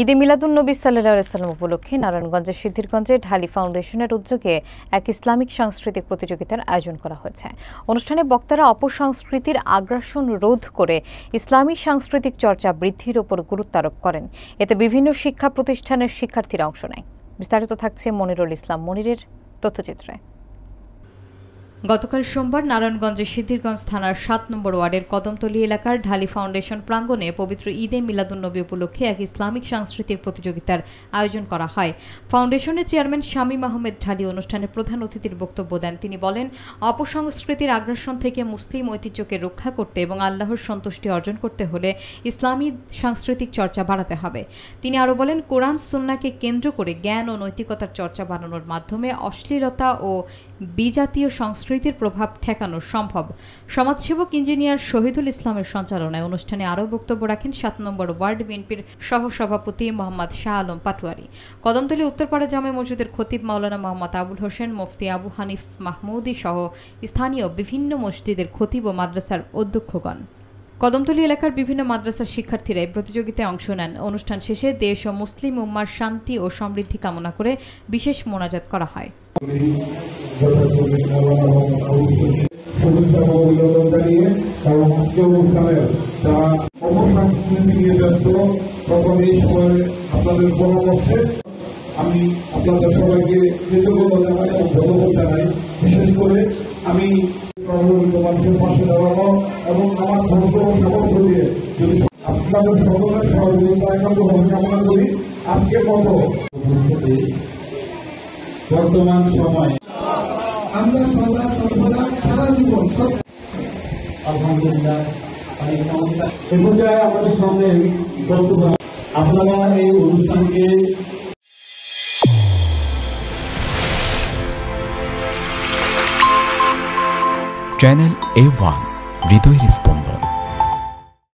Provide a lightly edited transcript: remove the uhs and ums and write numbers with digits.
ঈদে মিলাদুন্নবী সাল্লাল্লাহু আলাইহি ওয়াসাল্লাম উপলক্ষে নারায়ণগঞ্জের সিদ্ধিরগঞ্জে ঢালি ফাউন্ডেশনের উদ্যোগে এক ইসলামিক সাংস্কৃতিক প্রতিযোগিতার আয়োজন করা হয়েছে। অনুষ্ঠানে বক্তারা অপসংস্কৃতির আগ্রাসন রোধ করে ইসলামী সাংস্কৃতিক চর্চা বৃদ্ধির উপর গুরুত্ব আরোপ করেন। এতে বিভিন্ন শিক্ষা প্রতিষ্ঠানের শিক্ষার্থীরা অংশ নেয়। বিস্তারিত থাকছে মনিরুল ইসলাম মনিরের তথ্যচিত্রে। গতকাল সোমবার নারায়ণগঞ্জের সিদ্ধিরগঞ্জ থানার ৭ নম্বর ওয়ার্ডের কদমতলী এলাকার ঢালি ফাউন্ডেশন প্রাঙ্গণে পবিত্র ঈদে মিলাদুন্নবী উপলক্ষে এক ইসলামিক সাংস্কৃতিক প্রতিযোগিতার আয়োজন করা হয়। ফাউন্ডেশনের চেয়ারম্যান শামীম আহমেদ ঢালি অনুষ্ঠানে প্রধান অতিথির বক্তব্য দেন। তিনি বলেন, অপসংস্কৃতির আগ্রাসন থেকে মুসলিম ঐতিহ্যকে রক্ষা করতে এবং আল্লাহর সন্তুষ্টি অর্জন করতে হলে ইসলামী সাংস্কৃতিক চর্চা বাড়াতে হবে। তিনি আরও বলেন, কোরআন সুন্নাহকে কেন্দ্র করে জ্ঞান ও নৈতিকতার চর্চা বাড়ানোর মাধ্যমে অশ্লীলতা ও বিজাতীয় সংস্কৃতির প্রভাব ঠেকানো সম্ভব। সমাজসেবক ইঞ্জিনিয়ার শহীদুল ইসলামের সঞ্চালনায় অনুষ্ঠানে আরও বক্তব্য রাখেন ৭ নম্বর ওয়ার্ড বিএনপির সহসভাপতি মোহাম্মদ শাহ আলম পাটোয়ারি, কদমতলী উত্তরপাড়া জামে মসজিদের খতিব মাওলানা মোহাম্মদ আবুল হোসেন, মুফতি আবু হানিফ মাহমুদি সহ স্থানীয় বিভিন্ন মসজিদের খতিব ও মাদ্রাসার অধ্যক্ষগণ। কদমতলী এলাকার বিভিন্ন মাদ্রাসার শিক্ষার্থীরা এই প্রতিযোগিতায় অংশ নেন। অনুষ্ঠান শেষে দেশ ও মুসলিম উম্মার শান্তি ও সমৃদ্ধি কামনা করে বিশেষ মোনাজাত করা হয়। আমি আপনাদের সবাইকে কৃতজ্ঞতা জানাই এবং ধন্যবাদ জানাই। বিশেষ করে আমি মানুষের পাশে দাঁড়ানো এবং আমার ধৈর্য ও সামর্থ্য দিয়ে যদি আপনাদের সকলের সহযোগিতা একান্তভাবে কামনা করি। আজকের মতো উপস্থিতি বর্তমান সময়ে আমরা সদা সর্বদা সারা জীবন আলহামদুলিল্লাহ এ পর্যায়ে আমাদের সামনে বক্তব্য আপনারা এই অনুষ্ঠানকে চ্যানেল A1 হৃদয়ের স্পন্দন।